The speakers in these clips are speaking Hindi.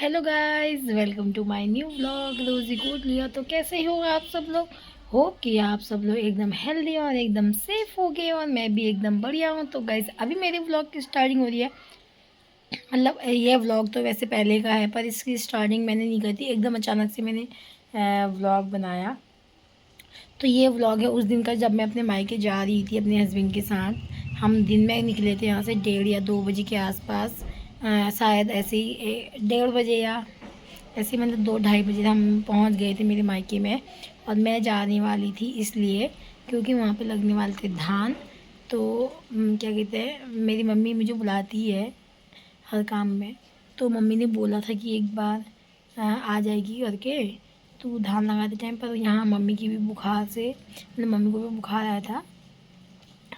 Hello guys, welcome to my new vlog रोजी गुड लिया। तो कैसे हो आप सब लोग? होप कि आप सब लोग एकदम हेल्दी और एकदम सेफ हो गए और मैं भी एकदम बढ़िया हूँ। तो गाइस अभी मेरे व्लॉग की स्टार्टिंग हो रही है। मतलब ये व्लॉग तो वैसे पहले का है, पर इसकी स्टार्टिंग मैंने नहीं की थी, एकदम अचानक से मैंने व्लॉग बनाया। तो ये व्लॉग है उस दिन का जब मैं अपने मायके जा रही थी अपने हस्बैंड के साथ। हम दिन में निकले थे यहाँ से 1:30 या 2 बजे के आसपास। शायद ऐसे ही 1:30 बजे या ऐसे ही, मतलब 2-2:30 बजे हम पहुँच गए थे मेरे मायके में। और मैं जाने वाली थी इसलिए क्योंकि वहाँ पे लगने वाले थे धान। तो क्या कहते हैं, मेरी मम्मी मुझे बुलाती है हर काम में। तो मम्मी ने बोला था कि एक बार आ जाएगी करके, तो धान लगाते टाइम पर यहाँ मम्मी की भी बुखार से, मतलब मम्मी को भी बुखार आया था।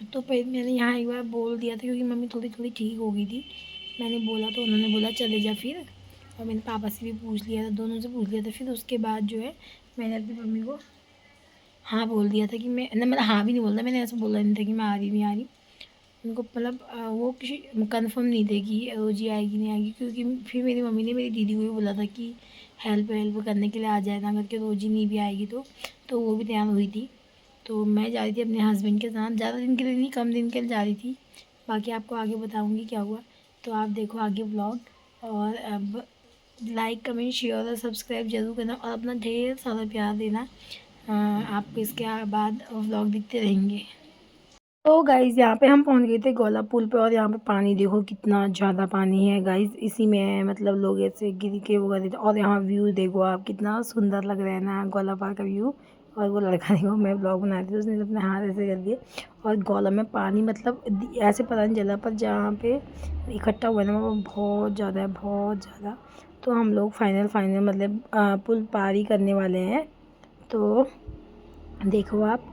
तो फिर मैंने यहाँ एक बार बोल दिया था क्योंकि मम्मी थोड़ी थोड़ी ठीक हो गई थी। मैंने बोला तो उन्होंने बोला चले जा फिर। और मैंने पापा से भी पूछ लिया था, दोनों से पूछ लिया था। फिर उसके बाद जो है मैंने अपनी मम्मी को हाँ बोल दिया था कि मैं ना, मतलब हाँ भी नहीं बोलता, मैंने ऐसा बोला नहीं था कि मैं आ रही नहीं आ रही। उनको मतलब वो किसी कंफर्म नहीं थे कि रोजी आएगी नहीं आएगी, क्योंकि फिर मेरी मम्मी ने मेरी दीदी को भी बोला था कि हेल्प हेल्प करने के लिए आ जाए ना करके, रोजी नहीं भी आएगी तो वो भी तैयार हुई थी। तो मैं जा रही थी अपने हस्बैंड के साथ, ज़्यादा दिन के लिए नहीं, कम दिन के लिए जा रही थी। बाकी आपको आगे बताऊँगी क्या हुआ। तो आप देखो आगे ब्लॉग। और अब लाइक कमेंट शेयर और सब्सक्राइब जरूर करना और अपना ढेर सारा प्यार देना। आपको इसके बाद व्लॉग दिखते रहेंगे। तो गाइज़ यहाँ पे हम पहुँच गए थे गोला पुल पे, और यहाँ पे पानी देखो कितना ज़्यादा पानी है गाइज़। इसी में मतलब लोग ऐसे गिर के वो कर देते। और यहाँ व्यू देखो आप, कितना सुंदर लग रहा है ना गोला पार का व्यू। और वो लड़का देखो, मैं ब्लॉग बना रही थी, उसने अपने हाथ ऐसे कर दिए। और गोला में पानी मतलब ऐसे पता नहीं चला, पर जहाँ पे इकट्ठा हुआ है ना वो बहुत ज़्यादा है, बहुत ज़्यादा। तो हम लोग फाइनल मतलब पुल पार ही करने वाले हैं। तो देखो आप।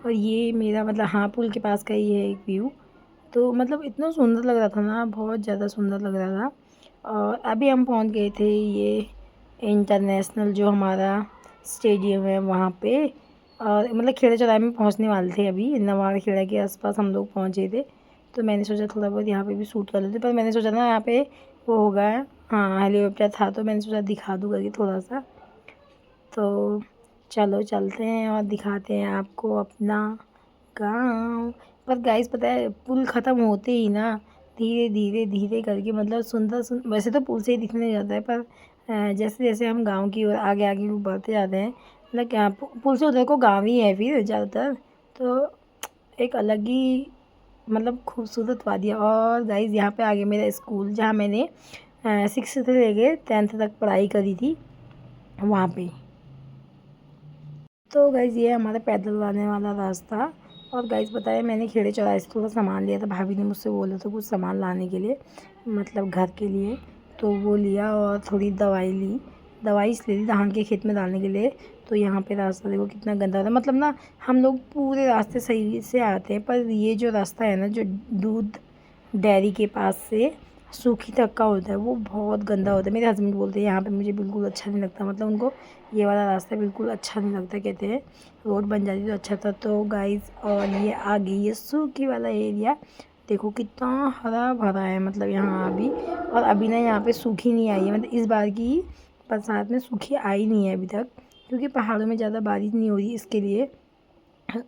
और ये मेरा मतलब हाँ पुल के पास का ही है एक व्यू। तो मतलब इतना सुंदर लग रहा था ना, बहुत ज़्यादा सुंदर लग रहा था। और अभी हम पहुंच गए थे ये इंटरनेशनल जो हमारा स्टेडियम है वहाँ पे। और मतलब खेड़ा चौराहे में पहुंचने वाले थे, अभी नवार खेड़ा के आसपास हम लोग पहुँचे थे। तो मैंने सोचा थोड़ा बहुत यहाँ पे भी शूट कर लेते, पर मैंने सोचा ना यहाँ पे वो होगा, हाँ हेलीकॉप्टर था, तो मैंने सोचा दिखा दूँ करके थोड़ा सा। तो चलो चलते हैं और दिखाते हैं आपको अपना गाँव। पर गाइस पता है पुल ख़त्म होते ही ना धीरे धीरे धीरे करके मतलब वैसे तो पुल से ही दिखने जाता है, पर जैसे जैसे हम गांव की ओर आगे आगे बढ़ते जाते हैं, मतलब क्या पुल से उधर को गांव ही है फिर ज़्यादातर। तो एक अलग ही मतलब खूबसूरत वादी है। और गाइस यहाँ पे आगे मेरा स्कूल, जहाँ मैंने 6th से लेके 10th तक पढ़ाई करी थी, वहाँ पे। तो गाइज़ ये हमारा पैदल आने वाला रास्ता। और गाइज़ बताया मैंने खेड़े चौराहे से थोड़ा सामान लिया था, भाभी ने मुझसे बोला था कुछ सामान लाने के लिए, मतलब घर के लिए। तो वो लिया और थोड़ी दवाई ली, दवाई इसलिए ली धान के खेत में डालने के लिए। तो यहाँ पे रास्ता देखो कितना गंदा होता है, मतलब ना हम लोग पूरे रास्ते सही से आते हैं, पर ये जो रास्ता है ना जो दूध डेयरी के पास से सूखी तक का होता है वो बहुत गंदा होता है। मेरे हस्बैंड बोलते हैं यहाँ पे मुझे बिल्कुल अच्छा नहीं लगता, मतलब उनको ये वाला रास्ता बिल्कुल अच्छा नहीं लगता, कहते हैं रोड बन जाती तो अच्छा था। तो गाइस और ये आ गई ये सूखी वाला एरिया, देखो कितना हरा भरा है, मतलब यहाँ अभी। और अभी ना यहाँ पे सूखी नहीं आई है, मतलब इस बार की बरसात में सूखी आई नहीं है अभी तक, क्योंकि पहाड़ों में ज़्यादा बारिश नहीं हो रही इसके लिए।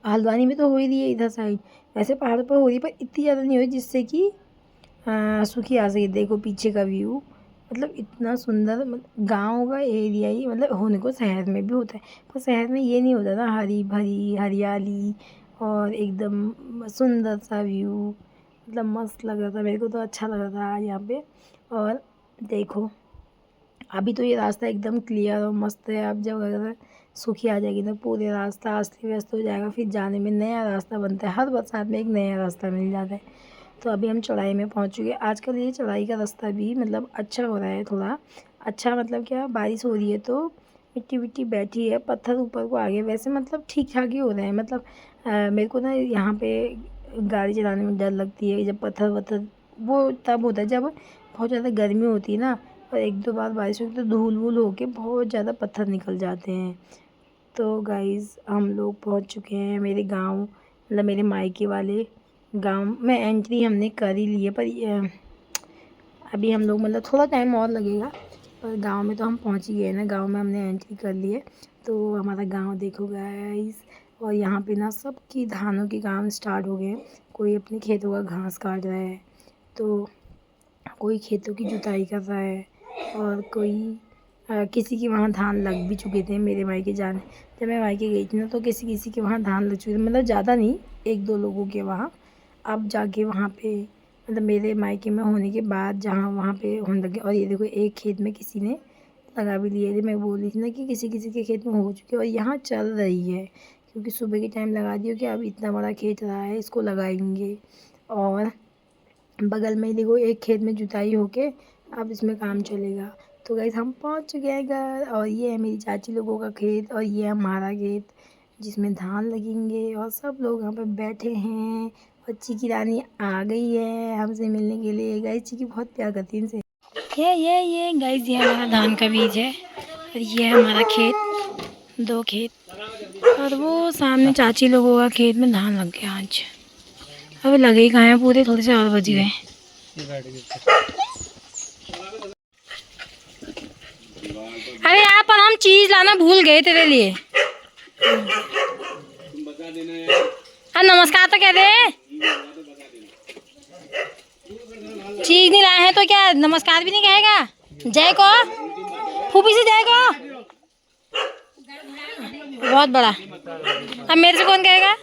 हल्द्वानी में तो हो ही रही है इधर साइड, वैसे पहाड़ों पर हो रही है, पर इतनी ज़्यादा नहीं हो रही जिससे कि सूखी आ सके। देखो पीछे का व्यू, मतलब इतना सुंदर, मतलब गाँव का एरिया ही मतलब होने को शहर में भी होता है, पर शहर में ये नहीं होता ना हरी भरी हरियाली और एकदम सुंदर सा व्यू। मतलब मस्त लग रहा था, मेरे को तो अच्छा लग रहा था यहाँ पे। और देखो अभी तो ये रास्ता एकदम क्लियर और मस्त है। अब जब अगर सूखी आ जाएगी ना पूरे रास्ता अस्त व्यस्त हो जाएगा, फिर जाने में नया रास्ता बनता है, हर बरसात में एक नया रास्ता मिल जाता है। तो अभी हम चढ़ाई में पहुंच चुके हैं। आजकल ये चढ़ाई का रास्ता भी मतलब अच्छा हो रहा है थोड़ा, अच्छा मतलब क्या बारिश हो रही है तो मिट्टी विट्टी बैठी है, पत्थर ऊपर को आ गए, वैसे मतलब ठीक ठाक ही हो रहे हैं। मतलब मेरे को ना यहाँ पे गाड़ी चलाने में डर लगती है जब पत्थर वत्थर, वो तब होता है जब बहुत ज़्यादा गर्मी होती है ना, और एक दो बार बारिश होगी तो धूल वूल होके बहुत ज़्यादा पत्थर निकल जाते हैं। तो गाइज़ हम लोग पहुँच चुके हैं मेरे गाँव, मतलब मेरे मायके वाले गाँव में एंट्री हमने कर ही ली है, पर अभी हम लोग मतलब थोड़ा टाइम और लगेगा, पर गांव में तो हम पहुंच ही गए ना, गांव में हमने एंट्री कर ली है। तो हमारा गांव देखो गाइस, और यहाँ पे ना सबकी धानों के काम स्टार्ट हो गए हैं। कोई अपने खेतों का घास काट रहा है, तो कोई खेतों की जुताई कर रहा है, और कोई किसी के वहाँ धान लग भी चुके थे। मेरे मायके जाने जब मैं मायके गई थी ना, तो किसी किसी के वहाँ धान लग चुके थे, मतलब ज़्यादा नहीं, एक दो लोगों के वहाँ। अब जाके वहाँ पे मतलब मेरे मायके में होने के बाद जहाँ वहाँ पे होने लगे। और ये देखो एक खेत में किसी ने लगा भी लिए थे। मैं बोल रही थी ना कि किसी किसी के खेत में हो चुके, और यहाँ चल रही है, क्योंकि सुबह के टाइम लगा दियो कि अब इतना बड़ा खेत रहा है, इसको लगाएंगे। और बगल में ही देखो एक खेत में जुताई होके अब इसमें काम चलेगा। तो गाइस हम पहुंच चुके हैं घर, और ये है मेरी चाची लोगों का खेत, और ये है हमारा खेत जिसमें धान लगेंगे। और सब लोग यहाँ पे बैठे हैं, और चिकी रानी आ गई है हमसे मिलने के लिए। गाइस चिकी बहुत प्यार करती है इनसे। ये गाइस ये हमारा धान का बीज है, और ये है हमारा खेत, 2 खेत। और वो सामने चाची लोगों का खेत में धान लग गया आज। अभी लगे ही कहाँ हैं पूरे, थोड़े से और बच गए। अरे यहाँ पर हम चीज लाना भूल गए तेरे लिए। हाँ नमस्कार तो कह दे। चीज नहीं लाए हैं तो क्या नमस्कार भी नहीं कहेगा? जय को फूफी से जय को, बहुत बड़ा। अब मेरे से कौन कहेगा?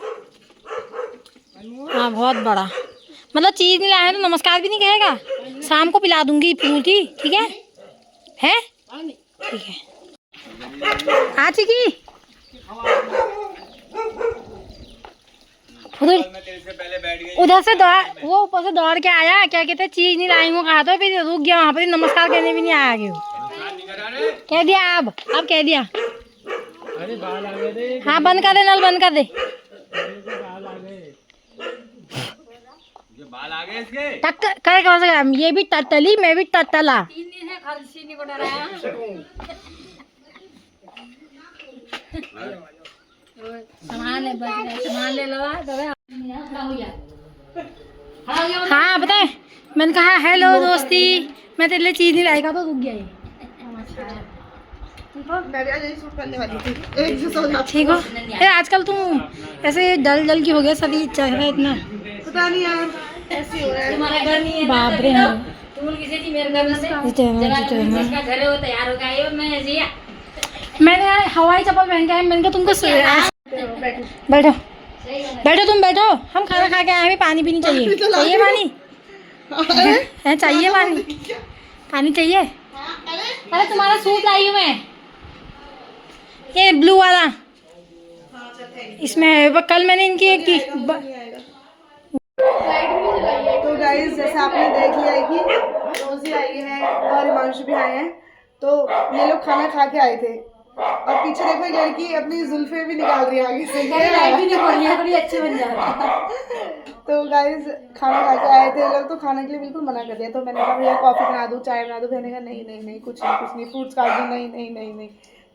हाँ बहुत बड़ा, मतलब चीज़ नहीं लाया है तो नमस्कार भी नहीं कहेगा। शाम को पिला दूंगी फूल की, ठीक है? है ठीक है। हाँ चिकी उधर से दौड़, वो ऊपर से दौड़ के आया, क्या कहते चीज नहीं लाई हूँ कहा, तो फिर रुक गया वहाँ पर, नमस्कार कहने भी नहीं आया क्यों। कह दिया अब कह दिया। हाँ बंद कर दे, नल बंद कर दे। बाल आ गए इसके। कर कौन सा, ये भी टटली मैं भी टटला। हाँ बताए, मैंने कहा हेलो दोस्ती, मैं तेरे लिए चीज नहीं लाएगा तो रुक गया ये। ठीक हो यार, आजकल तुम ऐसे डल की हो गया, सभी चेहरा इतना पता नहीं यार ऐसे हो रहा है। तुम्हारा घर नहीं है, बाप रे तुम किसी की मेरे घर में जिसका घर है वो तैयार हो गया है। मैं ऐसे ही मैंने हवाई चप्पल पहन के आया, मैंने कहा तुमको बैठो बैठो तुम बैठो, हम खाना खा के आए हैं, पानी भी नहीं चाहिए। चाहिए पानी है, चाहिए पानी चाहिए। अरे तुम्हारा सूट लाई हूँ मैं, ये ब्लू वाला, इसमें कल मैंने इनकी एक की। तो गाइस जैसा आपने देख लिया है कि रोजी आई है और हिमांशु भी आए हैं, तो ये लोग खाना खा के आए थे। और पीछे देखो एक लड़की अपनी जुल्फे भी निकाल रही है आगे से, बड़ी अच्छे बन जाते। तो गाइस खाना खा के आए थे लोग, तो खाने के लिए बिल्कुल मना कर दिया। तो मैंने कहा भैया कॉफी बना दूँ, चाय बना दूँ, मैंने कहा नहीं कुछ नहीं, फ्रूट्स काट दूँ, नहीं।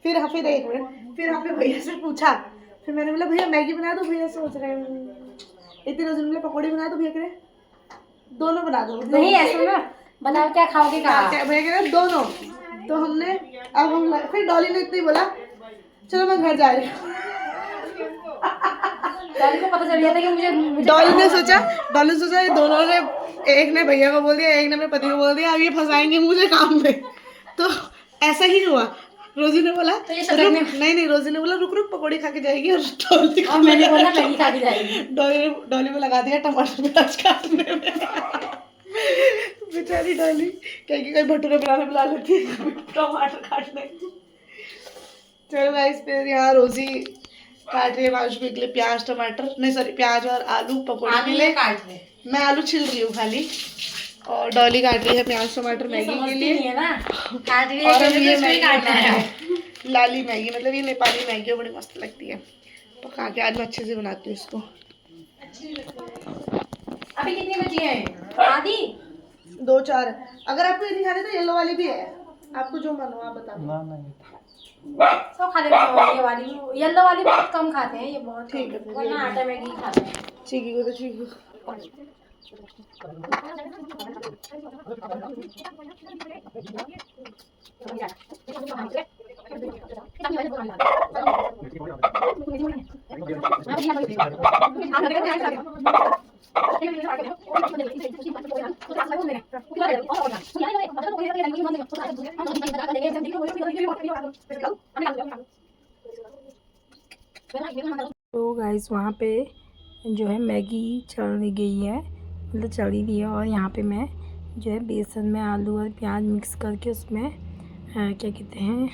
फिर एक मिनट, फिर हमने भैया से पूछा, फिर मैंने बोला भैया मैगी बना दो, भैया सोच रहे हैं इतनी रोज बोले पकौड़ी बना दो, भैया कह रहे दोनों बना दो। नहीं ऐसा ना बताओ क्या खाओगे, भैया कह रहे दोनों। तो हमने अब हम फिर डॉली ने इतना ही बोला चलो मैं घर जा रही हूँ। डॉली को पता चल गया था कि मुझे डॉली ने सोचा ये दोनों ने, एक ने भैया को बोल दिया, एक ने अपने पति को बोल दिया, अब ये फंसाएंगे मुझे काम में। तो ऐसा ही हुआ। रोजी ने बोला तो नहीं रोजी ने बोला रुक पकौड़ी खा के जाएगी, और मैंने बोला मैगी खा के जाएगी। डॉली में लगा दिया टमाटर प्याज काटने में। बेचारी डॉली कहीं कोई भटूरे बनाने बुला लेती है, टमाटर काटने। चलो गाइस फिर यहाँ रोजी काट रही है माशू के लिए प्याज टमाटर, नहीं सॉरी प्याज और आलू पकौड़े के लिए। मैं आलू छिल रही हूँ खाली, और डॉली काट रही है प्याज टमाटर मैगी के लिए। और ये मैगी काटना है, लाली मैगी, मतलब ये नेपाली मैगी बड़ी मस्त लगती है। पका के आज मैं अच्छे से बनाती हूँ इसको। अभी कितनी बची है? आधी 2-4। अगर आपको ये खाने तो येलो वाली भी है, आपको जो मन हो आप बता दो। सब खा लेते हैं, ये वाली येलो वाली बहुत कम खाते हैं, ये बहुत ठीक है वरना आटा मैगी खाते हैं। चीकी को तो चीकी तो गाइस वहाँ पे जो है मैगी चढ़ गई है, मतलब चढ़ी दी है। और यहाँ पे मैं जो है बेसन में आलू और प्याज मिक्स करके उसमें क्या कहते हैं,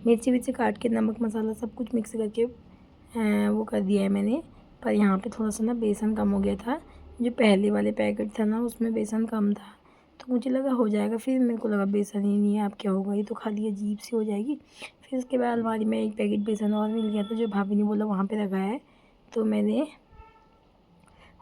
मिर्ची विर्ची काट के नमक मसाला सब कुछ मिक्स करके वो कर दिया है मैंने। पर यहाँ पे थोड़ा सा ना बेसन कम हो गया था, जो पहले वाले पैकेट था ना उसमें बेसन कम था, तो मुझे लगा हो जाएगा। फिर मेरे को लगा बेसन ही नहीं है, अब क्या होगा, ये तो खाली अजीब सी हो जाएगी। फिर उसके बाद अलमारी में एक पैकेट बेसन और मिल गया था, जो भाभी ने बोला वहाँ पे रखा है, तो मैंने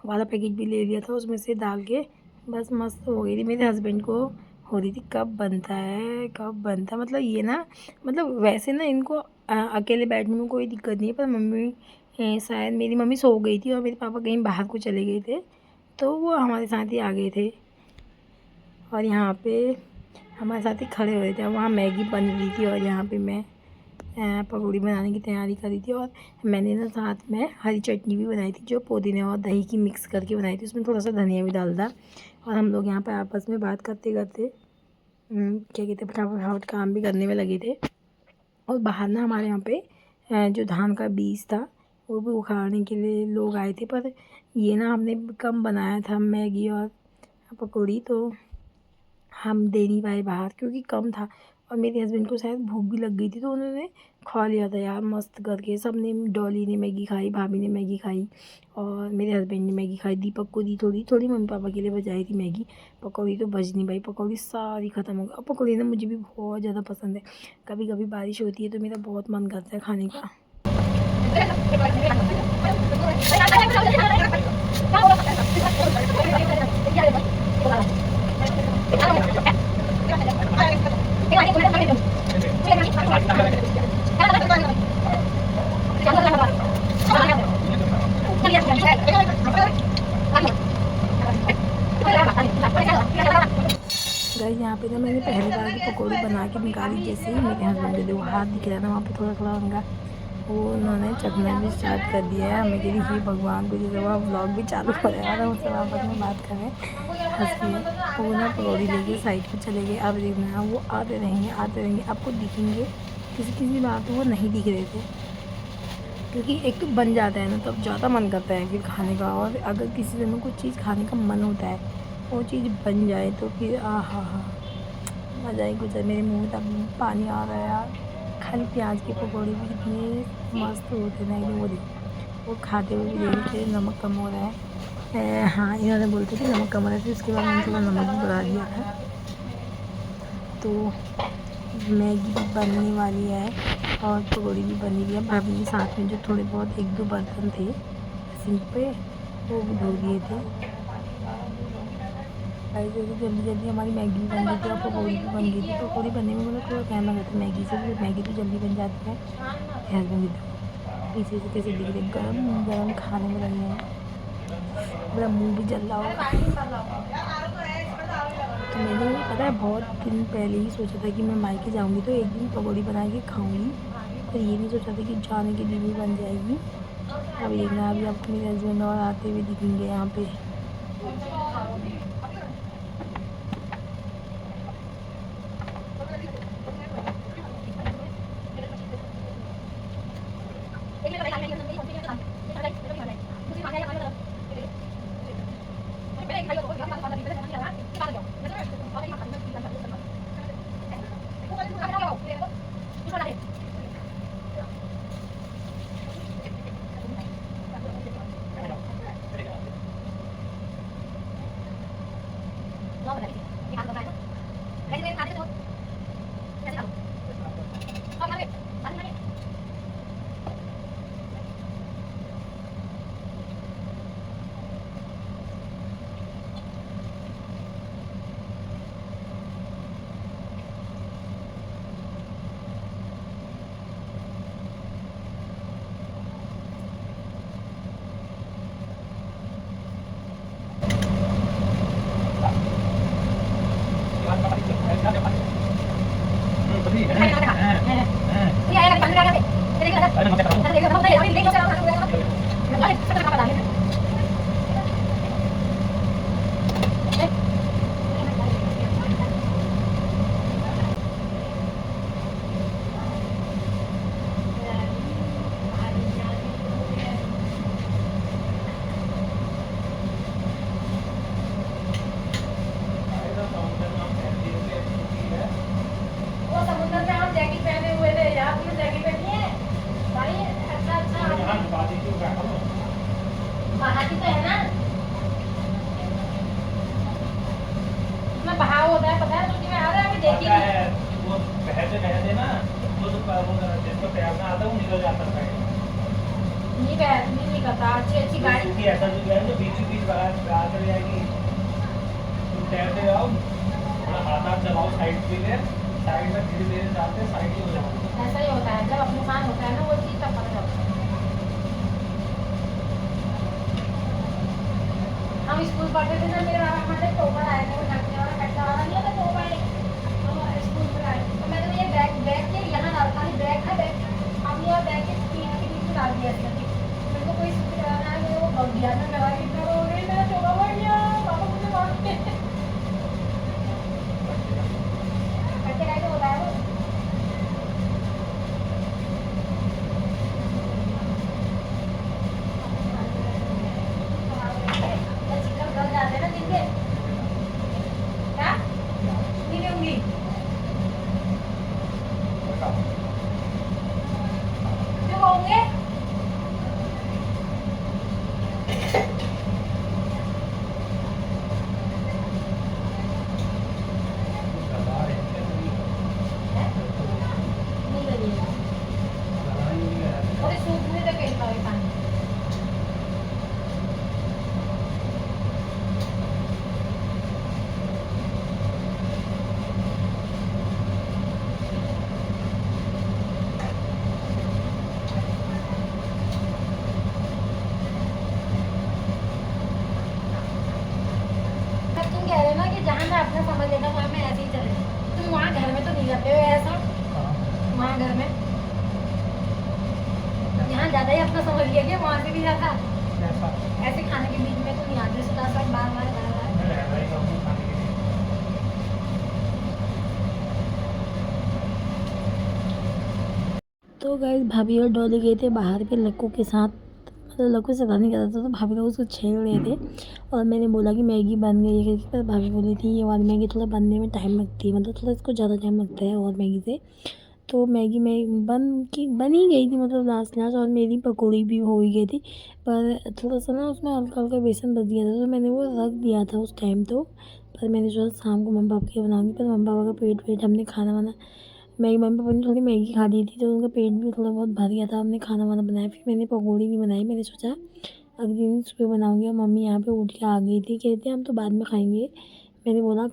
वाला पैकेट भी ले लिया था, उसमें से डाल के बस मस्त हो गई थी। मेरे हस्बैंड को हो रही थी कब बनता है, कब बनता है। मतलब ये ना, मतलब वैसे ना इनको अकेले बैठने में कोई दिक्कत नहीं है, पर मम्मी शायद मेरी मम्मी सो गई थी और मेरे पापा कहीं बाहर को चले गए थे, तो वो हमारे साथ ही आ गए थे और यहाँ पे हमारे साथ ही खड़े हुए थे। वहाँ मैगी बन रही थी और यहाँ पे मैं पकौड़ी बनाने की तैयारी करी थी। और मैंने ना साथ में हरी चटनी भी बनाई थी, जो पुदीने और दही की मिक्स करके बनाई थी, उसमें थोड़ा सा धनिया भी डाल था। और हम लोग यहाँ पर आपस में बात करते करते क्या कहते हैं, फटाफट काम भी करने में लगे थे। और बाहर ना हमारे यहाँ पे जो धान का बीज था वो भी उखाड़ने के लिए लोग आए थे, पर ये ना हमने कम बनाया था मैगी और पकौड़ी, तो हम दे नहीं पाए बाहर क्योंकि कम था। और मेरे हस्बैंड को शायद भूख भी लग गई थी, तो उन्होंने खा लिया था यार मस्त करके। सब ने, डॉली ने मैगी खाई, भाभी ने मैगी खाई और मेरे हस्बैंड ने मैगी खाई। दीपक को दी थोड़ी थोड़ी, मम्मी पापा के लिए बचाई थी मैगी। पकौड़ी तो बच नहीं पाई, पकौड़ी सारी ख़त्म हो गई। और पकौड़ी ना मुझे भी बहुत ज़्यादा पसंद है। कभी कभी बारिश होती है तो मेरा बहुत मन करता है खाने का। गाइस यहाँ पे ना मैंने पहली बार की पकौड़ी बना के निकाली, जैसे ही मेरे हस्बैंड के वो हाथ दिख रहा था वहाँ पे थोड़ा थोड़ा उनका, वो उन्होंने चखना भी स्टार्ट कर दिया है। मैं कह रही थी भगवान को, जैसे वह व्लॉग भी चालू हो रहा है और उससे आपस में बात कर रहे हैं हंस के। वो ना पकौड़ी लेके साइड पे चले गए। अब देखना वो आते रहेंगे, आपको दिखेंगे। किसी बात तो वो नहीं दिख रहे थे, क्योंकि एक तो बन जाता है ना तब ज़्यादा मन करता है फिर खाने का। और अगर किसी दिन में कुछ चीज़ खाने का मन होता है, वो चीज़ बन जाए तो फिर हा मज़ा ही कुछ है। मेरे मुँह में तब पानी आ रहा है यार। खाली प्याज की पकौड़ी भी कितने मस्त होते हैं ना, एकदम। वो देखो, वो खाते हुए भी देख के नमक कम हो रहा है। हाँ, इन्होंने बोलते कि नमक कम हो रहा है, फिर उसके बाद मैंने थोड़ा नमक भी बढ़ा दिया है। तो मैगी भी बनने वाली है और पकौड़ी भी बनी हुई है। भाभी ने साथ में जो थोड़े बहुत 1-2 बर्तन थे सिंक पे, वो भी धो दिए थे। जैसे जल्दी हमारी मैगी भी बन गई थी और पकौड़ी भी बन गई थी। पकौड़ी बनने में मतलब थोड़ा टाइम लगा था मैगी से, मैगी तो जल्दी बन जाती है। हस्बैंड पीछे से कैसे दिख रहे, गरम खाने में लगे हैं, मेरा मुँह भी जल रहा होगा। तो मैंने पता है बहुत दिन पहले ही सोचा था कि मैं मायके जाऊंगी तो एक दिन पकौड़ी बना के खाऊंगी, पर ये नहीं सोचा था कि जाने के लिए भी बन जाएगी। अभी देखना, अभी आपको मेरे हस्बैंड और आते हुए दिखेंगे यहाँ पे। वो समुद्र में हम जैकेट पहने हुए थे, यार तुमने जैकेट पहनी है भाई? अच्छा महाती तो है ना, इसमें बहाव होता है, पता है तुझे? मैं आ रहा है, अभी देखी थी। वो बहते बहते ना वो जिसको तैरना आता है वो निकल जाता है। नहीं निकलता। अच्छी गाड़ी क्योंकि ऐसा जो है जो बीच बाहर चली जाएगी। तुम तैरते जाओ, थोड़ा हाथ चलाओ साइड में धीरे धीरे जाते साइड ही हो जाओ। ऐसा ही होता है, जब अपने साथ होता है ना वो चीज़, तब पता चलता है। हम स्कूल पढ़ते थे ना, मेरे हमारे टोपर आए थे, वो ढकने वाला कट्टा वाला नहीं होता टोपर, हम स्कूल में आए तो मैं तो ये बैग के यहाँ डालता नहीं, बैग है बैग, हम ये बैग के पीठ के बीच में डाल दिया इसका। मेरे को कोई स्कूल चलाना है, मेरे को भग दिया ना, लगा कि इतना रो रही, मेरा टोपा बढ़ गया, पापा मुझे मारते हैं। कट्टे का ही तो होता है वो। चिकन गल जाते हैं ना जिनके, क्या नहीं लूंगी। क्यों होंगे? नहीं करिएगा, और सूप में तो पेट का पानी। तुम कह रहे हो ना कि जहाँ मैं अपना समझ लेता हूँ वहाँ मैं ऐसे ही चले, तुम वहाँ घर में तो नहीं रहते हो ऐसा? वहाँ घर में यहाँ ज़्यादा ही अपना समझ लिया, कि वहाँ से भी ज़्यादा ऐसे खाने के बीच में तो नहीं आते, सुधा सब बार बार तो गाइस भाभी और डॉली गए थे बाहर पे लक्कू के साथ, मतलब लक्कू से नहीं कर रहा था, तो भाभी लोग उसको छेड़ रहे थे और मैंने बोला कि मैगी बन गई है, पर भाभी बोली थी ये वाली मैगी थोड़ा बनने में टाइम लगती है, मतलब थोड़ा इसको ज़्यादा टाइम लगता है और मैगी से। तो मैगी में बन ही गई थी, मतलब लास्ट और मेरी पकौड़ी भी हो ही गई थी, पर थोड़ा सा ना उसमें हल्का हल्का बेसन बच गया था, तो मैंने वो रख दिया था उस टाइम तो। पर मैंने सोचा शाम को मम्मी पापा के बनाऊँगी, पर मम्मी पापा का पेट हमने खाना वाना, मेरी मम्मी पापा ने थोड़ी मैगी खा ली थी तो उनका पेट भी थोड़ा बहुत भर गया था, हमने खाना वाना बनाया, फिर मैंने पकौड़ी नहीं बनाई, मैंने सोचा अगले दिन सुबह बनाऊँगी। और मम्मी यहाँ पे उठ के आ गई थी, कहते हम तो बाद में खाएंगे। मैंने बोला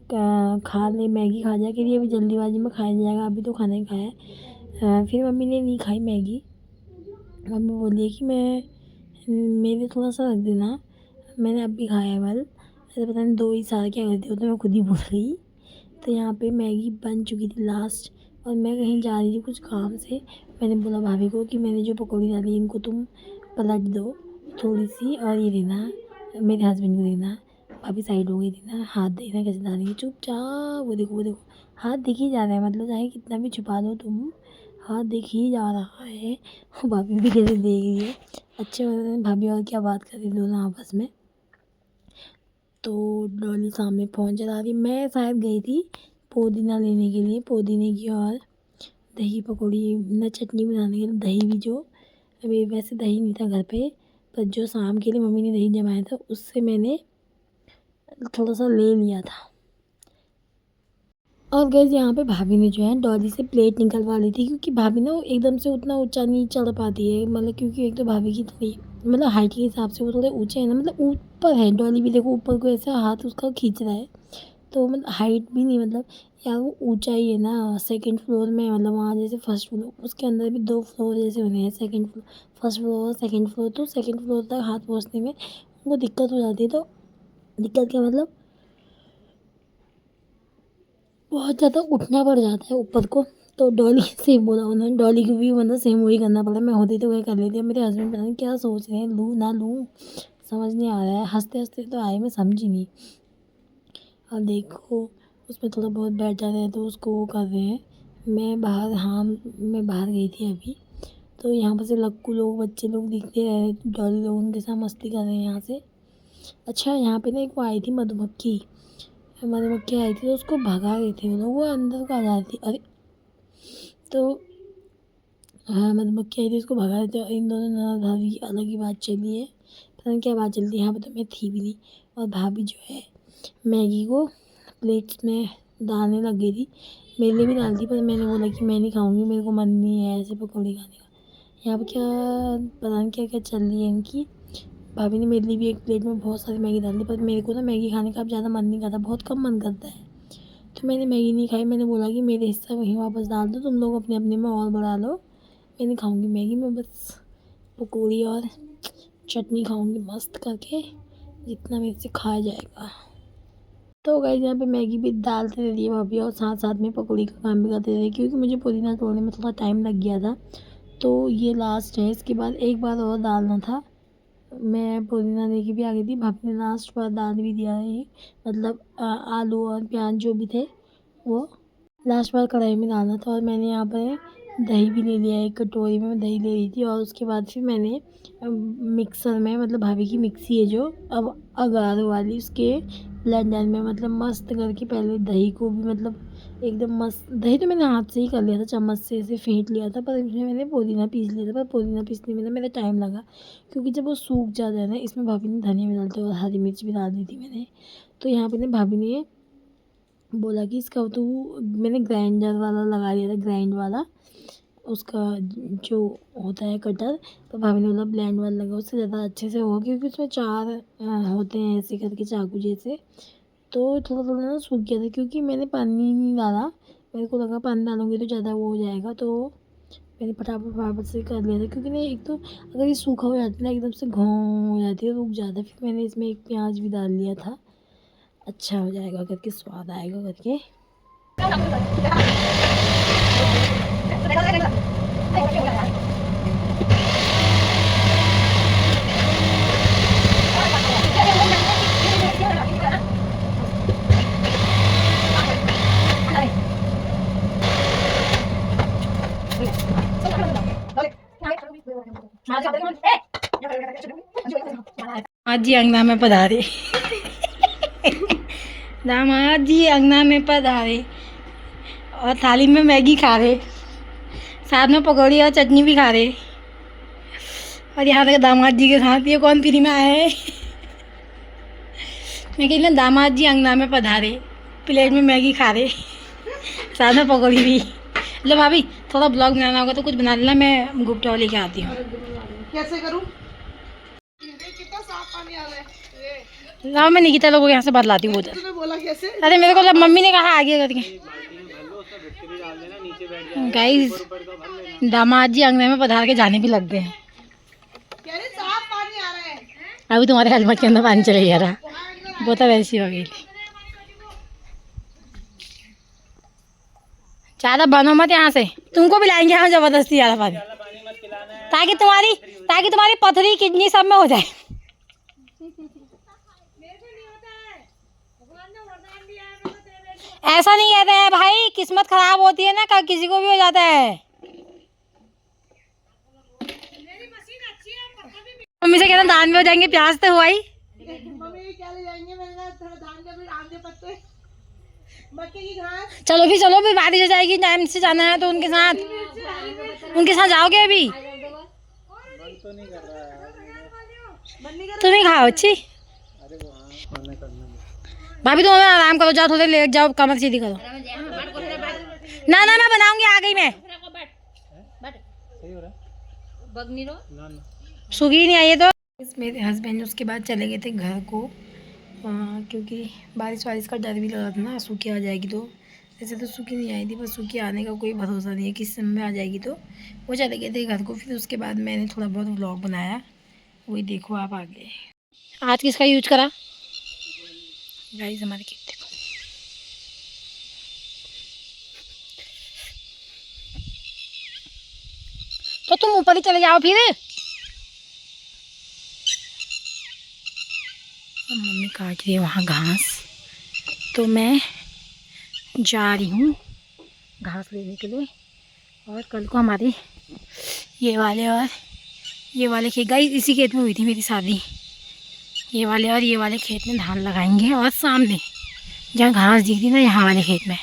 खा ले, मैगी खा जाए, कि अभी जल्दीबाजी में खाया जाएगा, अभी तो खाना ही खाया है। फिर मम्मी ने नहीं खाई मैगी, मम्मी बोली कि मेरे थोड़ा सा रख देना, मैंने अभी खाया बल, ऐसे पता नहीं 2 ही साल क्या करती हो, तो मैं खुद ही भूल गई। तो यहाँ पे मैगी बन चुकी थी लास्ट, और मैं कहीं जा रही थी कुछ काम से, मैंने बोला भाभी को कि मैंने जो पकौड़ी डाली इनको तुम पलट दो थोड़ी सी, और ये देना मेरे हस्बैंड को देना। भाभी साइड हो गई थी ना, हाथ देखना कैसे डालेंगे, चुपचाप वो देखो हाथ दिख ही जा रहा है, मतलब चाहे कितना भी छुपा लो तुम, हाथ दिख ही जा रहा है। भाभी भी कैसे देख रही है, अच्छे भाभी और क्या बात कर रही दोनों आपस में। तो डॉली सामने फ़ोन चला रही, मैं शायद गई थी पुदीना लेने के लिए, पुदीने की और दही पकौड़ी न चटनी बनाने के लिए, दही भी जो अभी वैसे दही नहीं था घर पे, पर जो शाम के लिए मम्मी ने दही जमाया था उससे मैंने थोड़ा सा ले लिया था। और गैस यहाँ पे भाभी ने जो है डॉली से प्लेट निकलवा ली थी, क्योंकि भाभी ना एकदम से उतना ऊंचा नहीं चढ़ पाती है, मतलब क्योंकि एक तो भाभी की थोड़ी मतलब हाइट के हिसाब से वो थोड़े ऊंचे हैं ना, मतलब ऊपर है, डॉली भी देखो ऊपर को ऐसा हाथ उसका खींच रहा है, तो मतलब हाइट भी नहीं, मतलब यार वो ऊंचा ही है ना, सेकंड फ्लोर में, मतलब वहाँ जैसे फर्स्ट फ्लोर, उसके अंदर भी 2 फ्लोर जैसे बने हैं, सेकंड फ्लोर फर्स्ट फ्लोर और सेकंड फ्लोर, तो सेकंड फ्लोर तक हाथ पहुँचने में उनको दिक्कत हो जाती है। तो दिक्कत क्या मतलब बहुत ज़्यादा उठना पड़ जाता है ऊपर को, तो डॉली से बोला उन्होंने, डॉली को भी मतलब सेम वही करना पड़ा। मैं होती तो वही कर लेती। अब मेरे हस्बैंड पता नहीं क्या सोच रहे हैं, लूँ ना लूँ समझ नहीं आ रहा है। हंसते हंसते तो आए, मैं समझी नहीं। और देखो उसमें थोड़ा बहुत बैठ जाते हैं तो उसको वो कर रहे हैं। मैं बाहर, हाँ मैं बाहर गई थी अभी, तो यहाँ पर से लक्कू लोग, बच्चे लोग दिखते रहे, डॉली लोग उनके साथ मस्ती कर रहे हैं यहाँ से। अच्छा यहाँ पे ना एक वो आई थी मधुमक्खी, मधुमक्खी आई थी तो उसको भगा रहे थे वो लोग, वो अंदर को आ जा रही थी। अरे तो हाँ मधुमक्खी आई थी, उसको भगा रहे थे। और इन दोनों ननद भाभी की अलग ही बात चली है, पता नहीं क्या बात चली थी। यहाँ पे तो मैं थी भी नहीं। और भाभी जो है मैगी को प्लेट्स में डालने लग गई थी, मेरे लिए भी डाल दी, पर मैंने बोला कि मैं नहीं खाऊंगी, मेरे को मन नहीं है ऐसे पकौड़े खाने का। यहाँ पे क्या पता नहीं क्या क्या चल रही है इनकी। भाभी ने मेरे लिए भी एक प्लेट में बहुत सारी मैगी डाल दी, पर मेरे को ना मैगी खाने का अब ज़्यादा मन नहीं करता, बहुत कम मन करता है। तो मैंने मैगी नहीं खाई। मैंने बोला कि मेरे हिस्सा वहीं वापस डाल दो, तुम लोग अपने अपने में और बढ़ा लो, मैं नहीं खाऊंगी मैगी। मैं बस पकौड़ी और चटनी खाऊंगी मस्त करके, जितना मेरे से खाया जाएगा। तो गाइस यहाँ पे मैगी भी डालते रह रही है भाभी, और साथ साथ में पकौड़ी का काम भी करते रहे, क्योंकि मुझे पुदीना तोड़ने में थोड़ा टाइम लग गया था। तो ये लास्ट है, इसके बाद एक बार और डालना था। मैं पुदीना लेके भी आ गई थी, भाभी ने लास्ट बार डाल भी दिया है ये, मतलब आलू और प्याज जो भी थे वो लास्ट बार कढ़ाई में डालना था। और मैंने यहाँ पर दही भी ले लिया, एक कटोरी में मैं दही ले रही थी। और उसके बाद फिर मैंने मिक्सर में, मतलब भाभी की मिक्सी है जो अब अगार वाली, उसके ब्लेंडर में मतलब मस्त करके पहले दही को भी, मतलब एकदम मस्त, दही तो मैंने हाथ से ही कर लिया था, चम्मच से ऐसे फेंट लिया था, पर इसमें मैंने पुदीना पीस लिया था। पर पुदीना पीसने में ना मेरा टाइम लगा, क्योंकि जब वो सूख जाता है ना, इसमें भाभी ने धनिया भी डालते और हरी मिर्च भी डाल दी थी मैंने। तो यहाँ पे ना भाभी ने बोला कि इसका तो, मैंने ग्राइंडर वाला लगा दिया था, ग्राइंड वाला उसका जो होता है कटर, तो भाभी ने बोला ब्लेंड वाला लगा, उससे ज़्यादा अच्छे से होगा, क्योंकि उसमें चार होते हैं ऐसे करके चाकू जैसे। तो थोड़ा थोड़ा ना सूख गया था, क्योंकि मैंने पानी नहीं डाला, मेरे को लगा पानी डालूंगी तो ज़्यादा वो हो जाएगा, तो मैंने फटाफट फटाफट से कर लिया था। क्योंकि ना एक तो अगर ये सूखा हो जाता है ना, एकदम से घों हो जाती है, रुक जाता है। फिर मैंने इसमें एक प्याज भी डाल लिया था, अच्छा हो जाएगा करके, स्वाद आएगा करके। आज जी अंगना में पधारे, दामाद जी अंगना में पधारे, और थाली में मैगी खा रहे, साथ में पकौड़ी और चटनी भी खा रहे। और यहाँ तक दामाद जी के साथ ये कौन फ्री में आया है। मैं कही ना दामाद जी अंगना में पधारे, प्लेट में मैगी खा रहे, साथ में पकौड़ी भी। लो भाभी थोड़ा ब्लॉग बनाना होगा तो कुछ बना लेना, मैं गुप्टा लेके आती हूँ। कैसे करूँ? कितना साफ पानी आ रहा है। लाओ मैं निकिता लोगों के यहाँ से बदलाती हूँ। तूने बोला कैसे? अरे मेरे को मम्मी ने कहा आगे करके। गाइस दामाद जी अंगने में पधार के जाने भी लग गए हैं। साफ पानी आ रहा है। अभी तुम्हारे हेलमेट के अंदर पानी चले गया था, वो तो वैसी हो गई। ज़्यादा बनो मत यहाँ से, तुमको भी लाएंगे हम जबरदस्ती ज़्यादा पानी, ताकि तुम्हारी पथरी किडनी सब में हो जाए। ऐसा नहीं कहते हैं भाई, किस्मत खराब होती है ना, किसी को भी हो जाता है। मम्मी से कहना दान में हो जाएंगे, प्याज तो हुआ ही। मम्मी क्या ले जाएंगे? मैंने कहा थोड़ा धान के भी आंधे पत्ते, मक्के की घास। चलो फिर बारिश हो जाएगी, टाइम से जाना है तो उनके साथ जाओगे अभी? तुम ही खाओ अच्छी। भाभी तुम आराम करो, जाओ थोड़े लेट जाओ, कमर सीधी करो। ना मैं बनाऊंगी, आ गई मैं। सुगी नहीं आई है तो। मेरे हस्बैंड उसके बाद चले गए थे घर को, क्योंकि बारिश वारिश का डर भी लग रहा था ना, सूखी आ जाएगी तो। वैसे तो सूखी नहीं आई थी, पर सूखी आने का कोई भरोसा नहीं है किस समय में आ जाएगी, तो वो चले गए थे घर को। फिर उसके बाद मैंने थोड़ा बहुत व्लॉग बनाया, वही देखो आप आगे। आज किसका यूज करा गाइस? हमारे केक देखो, तो तुम ऊपर ही चले जाओ फिर। अब मम्मी काट रही है वहाँ घास, तो मैं जा रही हूँ घास लेने के लिए। और कल को हमारे ये वाले और ये वाले खेत, गाइस इसी खेत में हुई थी मेरी शादी। ये वाले और ये वाले खेत में धान लगाएंगे, और सामने जहाँ घास दिख रही ना, यहाँ वाले खेत में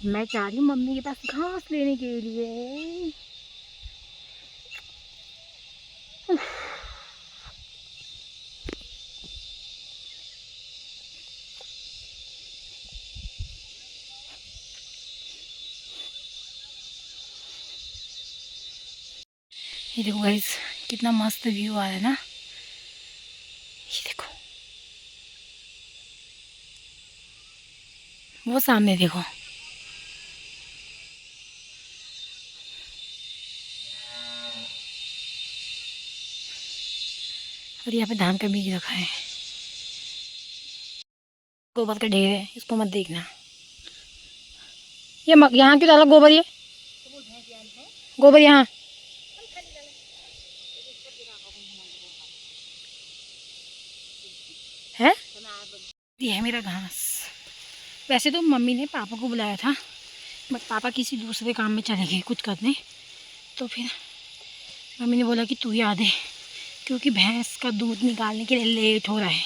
मैं जा रही हूँ मम्मी के पास घास लेने के लिए। ये देखो गाइस, कितना मस्त व्यू आ रहा है ना। ये देखो, वो सामने देखो। और यहाँ पे धान का बीज रखा है। गोबर का ढेर है, इसको मत देखना। ये यहाँ क्यों डाला गोबर? ये गोबर यहाँ है। ये है मेरा घास। वैसे तो मम्मी ने पापा को बुलाया था, बट पापा किसी दूसरे काम में चले गए कुछ करने। तो फिर मम्मी ने बोला कि तू ही आ दे, क्योंकि भैंस का दूध निकालने के लिए लेट हो रहा है,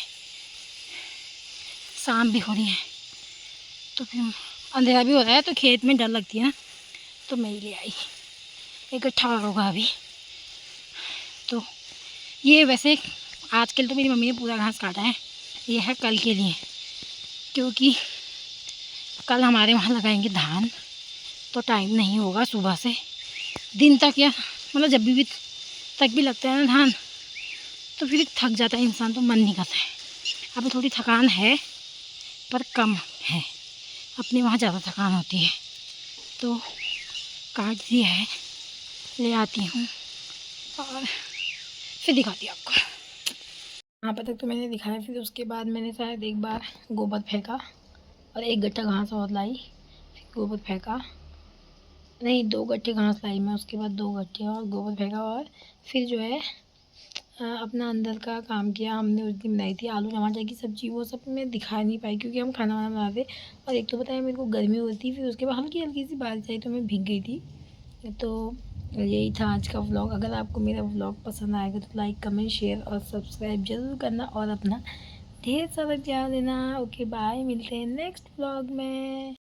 शाम भी हो रही है, तो फिर अंधेरा भी हो रहा है, तो खेत में डर लगती है ना, तो मैं ही ले आई। इकट्ठा होगा अभी तो। ये वैसे आजकल तो मेरी मम्मी ने पूरा घास काटा है, ये है कल के लिए, क्योंकि कल हमारे वहाँ लगाएंगे धान, तो टाइम नहीं होगा सुबह से दिन तक, या मतलब जब भी तक भी लगता है ना धान, तो फिर थक जाता है इंसान, तो मन नहीं करता है। अभी थोड़ी थकान है पर कम है, अपने वहाँ ज़्यादा थकान होती है। तो काट दिया है, ले आती हूँ और फिर दिखाती हूँ आपको। यहाँ पर तक तो मैंने दिखाया, फिर उसके बाद मैंने शायद एक बार गोबर फेंका और एक गट्ठा घास और लाई, फिर गोबर फेंका, नहीं 2 गट्ठे घास लाई मैं, उसके बाद 2 गट्ठे और गोबर फेंका, और फिर जो है अपना अंदर का काम किया। हमने उस दिन बनाई थी आलू टमाटर की सब्ज़ी, वो सब मैं दिखा नहीं पाई क्योंकि हम खाना वाना बनाते, और एक तो बताया मेरे को गर्मी होती, फिर उसके बाद हल्की हल्की सी बारिश आई तो मैं भीग गई थी। तो यही था आज का व्लॉग। अगर आपको मेरा व्लॉग पसंद आएगा तो लाइक कमेंट शेयर और सब्सक्राइब ज़रूर करना, और अपना ढेर सारा ध्यान देना। ओके बाय, मिलते हैं नेक्स्ट व्लॉग में।